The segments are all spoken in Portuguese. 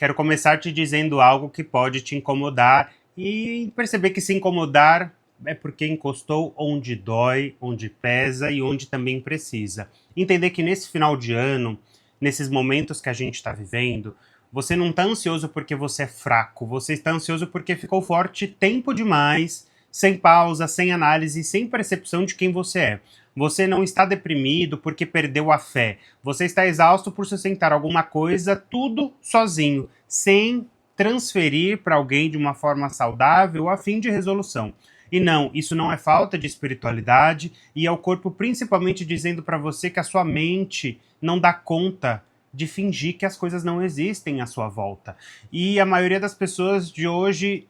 quero começar te dizendo algo que pode te incomodar e perceber que se incomodar é porque encostou onde dói, onde pesa e onde também precisa. Entender que nesse final de ano, nesses momentos que a gente está vivendo, você não está ansioso porque você é fraco, você está ansioso porque ficou forte tempo demais, sem pausa, sem análise, sem percepção de quem você é. Você não está deprimido porque perdeu a fé. Você está exausto por sustentar alguma coisa, tudo sozinho, sem transferir para alguém de uma forma saudável a fim de resolução. E não, isso não é falta de espiritualidade, e é o corpo principalmente dizendo para você que a sua mente não dá conta de fingir que as coisas não existem à sua volta. E a maioria das pessoas de hoje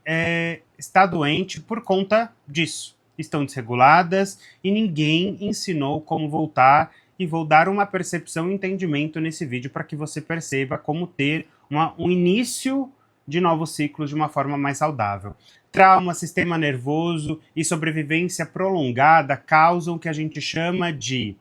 está doente por conta disso. Estão desreguladas e ninguém ensinou como voltar, e vou dar uma percepção e entendimento nesse vídeo para que você perceba como ter um início de novos ciclos de uma forma mais saudável. Trauma, sistema nervoso e sobrevivência prolongada causam o que a gente chama de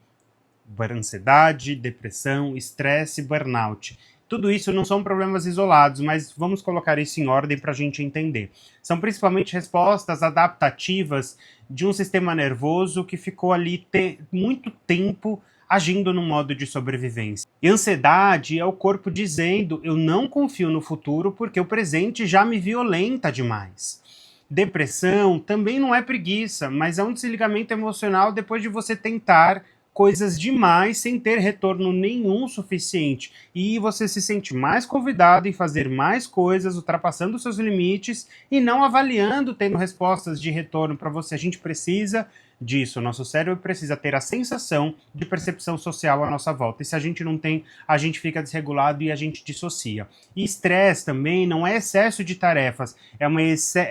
ansiedade, depressão, estresse, burnout. Tudo isso não são problemas isolados, mas vamos colocar isso em ordem para a gente entender. São principalmente respostas adaptativas de um sistema nervoso que ficou ali muito tempo agindo no modo de sobrevivência. E ansiedade é o corpo dizendo: eu não confio no futuro porque o presente já me violenta demais. Depressão também não é preguiça, mas é um desligamento emocional depois de você tentar coisas demais sem ter retorno nenhum suficiente. E você se sente mais convidado em fazer mais coisas, ultrapassando seus limites e não avaliando, tendo respostas de retorno para você. A gente precisa disso. O nosso cérebro precisa ter a sensação de percepção social à nossa volta. E se a gente não tem, a gente fica desregulado e a gente dissocia. E estresse também não é excesso de tarefas, é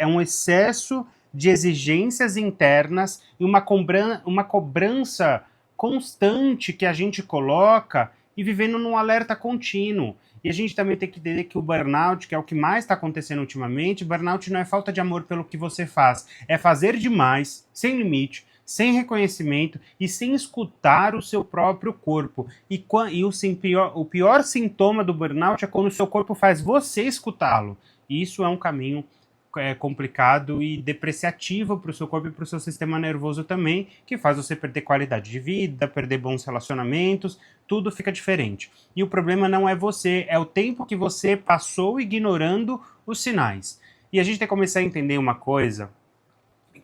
um excesso de exigências internas e uma cobrança constante que a gente coloca e vivendo num alerta contínuo. E a gente também tem que entender que o burnout, que é o que mais está acontecendo ultimamente, burnout não é falta de amor pelo que você faz, é fazer demais, sem limite, sem reconhecimento e sem escutar o seu próprio corpo. E o pior sintoma do burnout é quando o seu corpo faz você escutá-lo. E isso é um caminho complicado e depreciativo para o seu corpo e para o seu sistema nervoso também, que faz você perder qualidade de vida, perder bons relacionamentos, tudo fica diferente. E o problema não é você, é o tempo que você passou ignorando os sinais. E a gente tem que começar a entender uma coisa,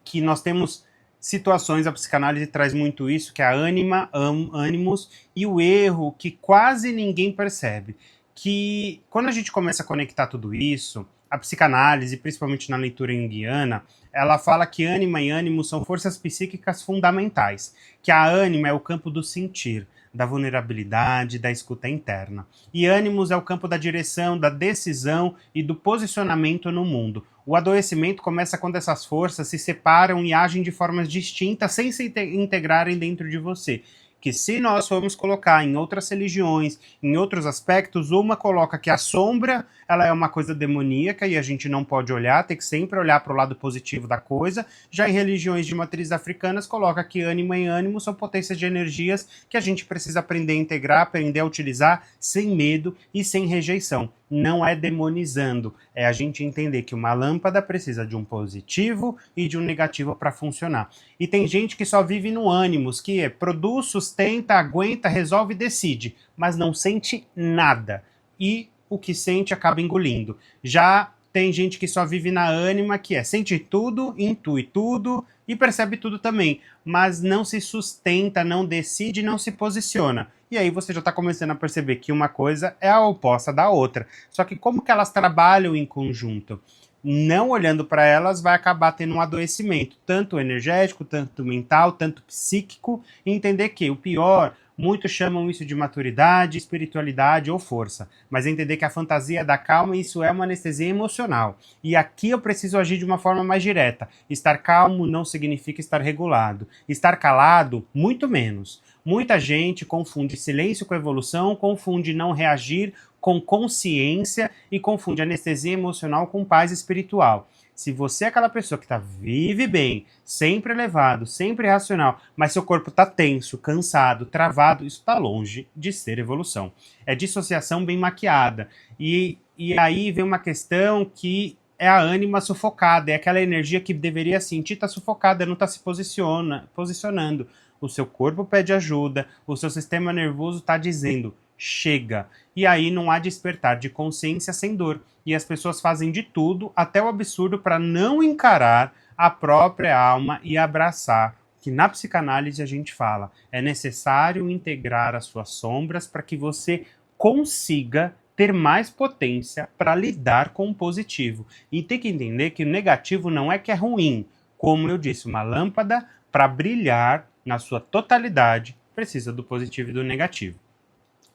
que nós temos situações, a psicanálise traz muito isso, que é a ânimos e o erro que quase ninguém percebe. Que quando a gente começa a conectar tudo isso, a psicanálise, principalmente na leitura junguiana, ela fala que ânima e ânimo são forças psíquicas fundamentais, que a ânima é o campo do sentir, da vulnerabilidade, da escuta interna. E ânimos é o campo da direção, da decisão e do posicionamento no mundo. O adoecimento começa quando essas forças se separam e agem de formas distintas sem se integrarem dentro de você. Que se nós formos colocar em outras religiões, em outros aspectos, uma coloca que a sombra ela é uma coisa demoníaca e a gente não pode olhar, tem que sempre olhar para o lado positivo da coisa. Já em religiões de matriz africanas, coloca que ânima e ânimo são potências de energias que a gente precisa aprender a integrar, aprender a utilizar sem medo e sem rejeição. Não é demonizando, é a gente entender que uma lâmpada precisa de um positivo e de um negativo para funcionar. E tem gente que só vive no ânimos, que produz, sustenta, aguenta, resolve e decide, mas não sente nada. E o que sente acaba engolindo. Já tem gente que só vive na ânima, que sente tudo, intui tudo e percebe tudo também, mas não se sustenta, não decide, não se posiciona. E aí você já está começando a perceber que uma coisa é a oposta da outra. Só que como que elas trabalham em conjunto? Não olhando para elas, vai acabar tendo um adoecimento, tanto energético, tanto mental, tanto psíquico, e entender que o pior, muitos chamam isso de maturidade, espiritualidade ou força, mas entender que a fantasia dá calma e isso é uma anestesia emocional. E aqui eu preciso agir de uma forma mais direta. Estar calmo não significa estar regulado. Estar calado, muito menos. Muita gente confunde silêncio com evolução, confunde não reagir com consciência e confunde anestesia emocional com paz espiritual. Se você é aquela pessoa que vive bem, sempre elevado, sempre racional, mas seu corpo está tenso, cansado, travado, isso está longe de ser evolução. É dissociação bem maquiada. E aí vem uma questão que é a ânima sufocada, é aquela energia que deveria sentir, está sufocada, não está se posicionando. O seu corpo pede ajuda, o seu sistema nervoso está dizendo, chega. E aí não há despertar de consciência sem dor. E as pessoas fazem de tudo, até o absurdo, para não encarar a própria alma e abraçar. Que na psicanálise a gente fala, é necessário integrar as suas sombras para que você consiga ter mais potência para lidar com o positivo. E tem que entender que o negativo não é que é ruim. Como eu disse, uma lâmpada, para brilhar na sua totalidade, precisa do positivo e do negativo.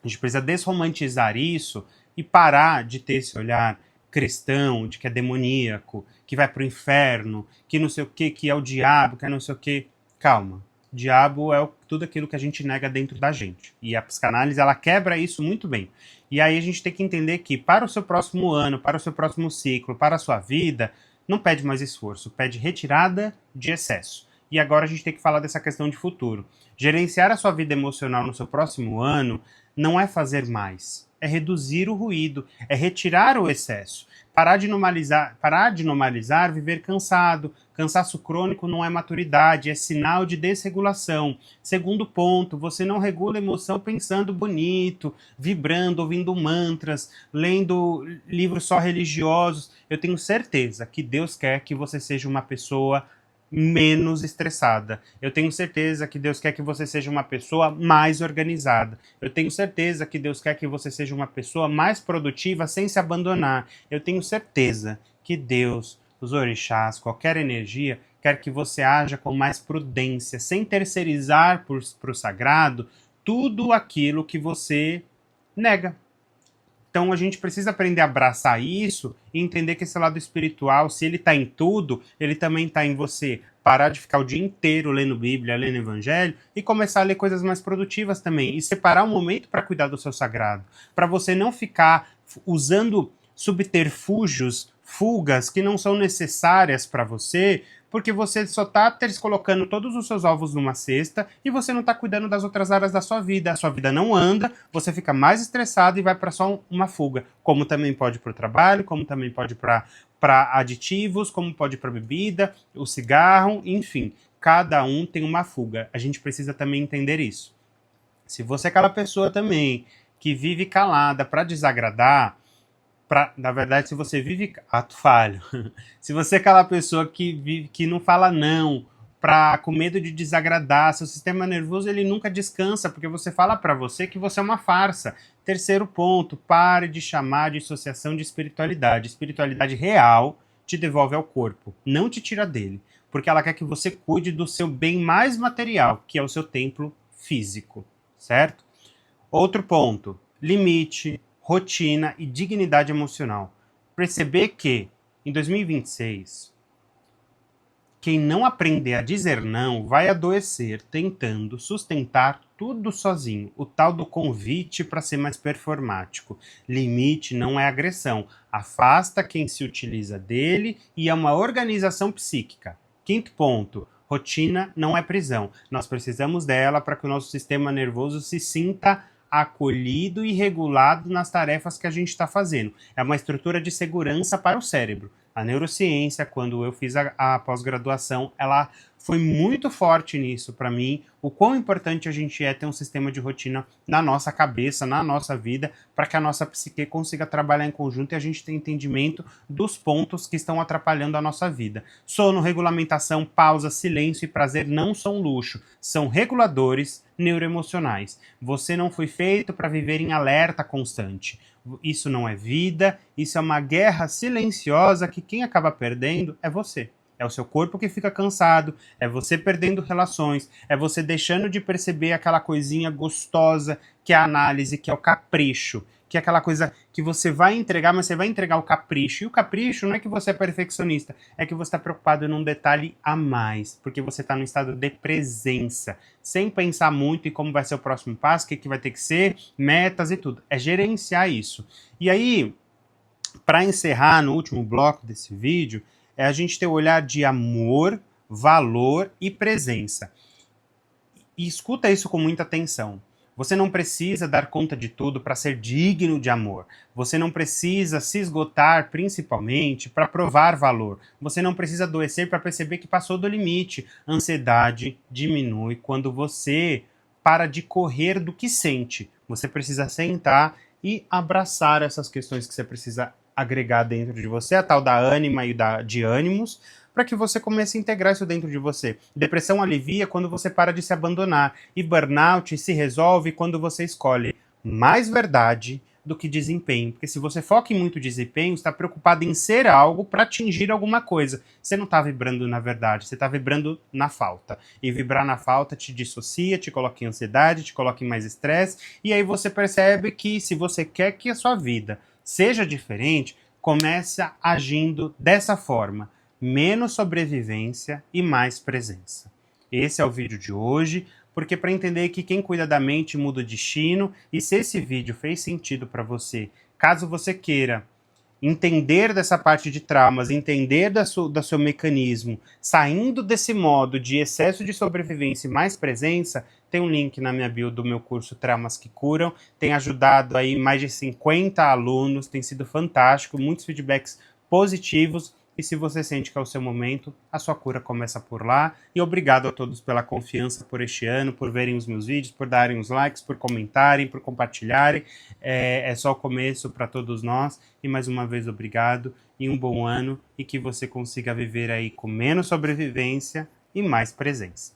A gente precisa desromantizar isso e parar de ter esse olhar cristão, de que é demoníaco, que vai para o inferno, que não sei o que é o diabo, que é não sei o que. Calma. O diabo é tudo aquilo que a gente nega dentro da gente. E a psicanálise, ela quebra isso muito bem. E aí a gente tem que entender que para o seu próximo ano, para o seu próximo ciclo, para a sua vida, não pede mais esforço, pede retirada de excesso. E agora a gente tem que falar dessa questão de futuro. Gerenciar a sua vida emocional no seu próximo ano não é fazer mais, é reduzir o ruído, é retirar o excesso. Parar de normalizar viver cansado. Cansaço crônico não é maturidade, é sinal de desregulação. Segundo ponto, você não regula a emoção pensando bonito, vibrando, ouvindo mantras, lendo livros só religiosos. Eu tenho certeza que Deus quer que você seja uma pessoa menos estressada. Eu tenho certeza que Deus quer que você seja uma pessoa mais organizada. Eu tenho certeza que Deus quer que você seja uma pessoa mais produtiva sem se abandonar. Eu tenho certeza que Deus, os orixás, qualquer energia, quer que você haja com mais prudência, sem terceirizar para o sagrado tudo aquilo que você nega. Então a gente precisa aprender a abraçar isso e entender que esse lado espiritual, se ele está em tudo, ele também está em você parar de ficar o dia inteiro lendo Bíblia, lendo Evangelho e começar a ler coisas mais produtivas também. E separar um momento para cuidar do seu sagrado. Para você não ficar usando subterfúgios, fugas que não são necessárias para você, porque você só está colocando todos os seus ovos numa cesta e você não está cuidando das outras áreas da sua vida. A sua vida não anda, você fica mais estressado e vai para só uma fuga. Como também pode para o trabalho, como também pode para aditivos, como pode para bebida, o cigarro, enfim. Cada um tem uma fuga. A gente precisa também entender isso. Se você é aquela pessoa também que vive calada para desagradar, na verdade, se você vive ato falho, se você é aquela pessoa que não fala não, com medo de desagradar, seu sistema nervoso ele nunca descansa, porque você fala para você que você é uma farsa. Terceiro ponto, pare de chamar de associação de espiritualidade. Espiritualidade real te devolve ao corpo, não te tira dele, porque ela quer que você cuide do seu bem mais material, que é o seu templo físico, certo? Outro ponto, limite, rotina e dignidade emocional. Perceber que, em 2026, quem não aprender a dizer não vai adoecer tentando sustentar tudo sozinho. O tal do convite para ser mais performático. Limite não é agressão. Afasta quem se utiliza dele e é uma organização psíquica. Quinto ponto. Rotina não é prisão. Nós precisamos dela para que o nosso sistema nervoso se sinta acolhido e regulado nas tarefas que a gente está fazendo. É uma estrutura de segurança para o cérebro. A neurociência, quando eu fiz a pós-graduação, ela foi muito forte nisso para mim, o quão importante a gente é ter um sistema de rotina na nossa cabeça, na nossa vida, para que a nossa psique consiga trabalhar em conjunto e a gente tenha entendimento dos pontos que estão atrapalhando a nossa vida. Sono, regulamentação, pausa, silêncio e prazer não são luxo, são reguladores neuroemocionais. Você não foi feito para viver em alerta constante. Isso não é vida, isso é uma guerra silenciosa que quem acaba perdendo é você. É o seu corpo que fica cansado, é você perdendo relações, é você deixando de perceber aquela coisinha gostosa que é a análise, que é o capricho, que é aquela coisa que você vai entregar, mas você vai entregar o capricho. E o capricho não é que você é perfeccionista, é que você está preocupado num detalhe a mais, porque você está num estado de presença, sem pensar muito em como vai ser o próximo passo, o que vai ter que ser, metas e tudo. É gerenciar isso. E aí, para encerrar no último bloco desse vídeo, é a gente ter o olhar de amor, valor e presença. E escuta isso com muita atenção. Você não precisa dar conta de tudo para ser digno de amor. Você não precisa se esgotar, principalmente, para provar valor. Você não precisa adoecer para perceber que passou do limite. A ansiedade diminui quando você para de correr do que sente. Você precisa sentar e abraçar essas questões que você precisa agregar dentro de você, a tal da ânima e de ânimos, para que você comece a integrar isso dentro de você. Depressão alivia quando você para de se abandonar, e burnout se resolve quando você escolhe mais verdade do que desempenho. Porque se você foca em muito desempenho, está preocupado em ser algo para atingir alguma coisa. Você não está vibrando na verdade, você está vibrando na falta. E vibrar na falta te dissocia, te coloca em ansiedade, te coloca em mais estresse, e aí você percebe que se você quer que a sua vida seja diferente, começa agindo dessa forma. Menos sobrevivência e mais presença. Esse é o vídeo de hoje, porque para entender que quem cuida da mente muda o destino, e se esse vídeo fez sentido para você, caso você queira entender dessa parte de traumas, entender do seu mecanismo, saindo desse modo de excesso de sobrevivência e mais presença, tem um link na minha bio do meu curso Traumas que Curam, tem ajudado aí mais de 50 alunos, tem sido fantástico, muitos feedbacks positivos. E se você sente que é o seu momento, a sua cura começa por lá. E obrigado a todos pela confiança por este ano, por verem os meus vídeos, por darem os likes, por comentarem, por compartilharem. É só o começo para todos nós. E mais uma vez, obrigado e um bom ano. E que você consiga viver aí com menos sobrevivência e mais presença.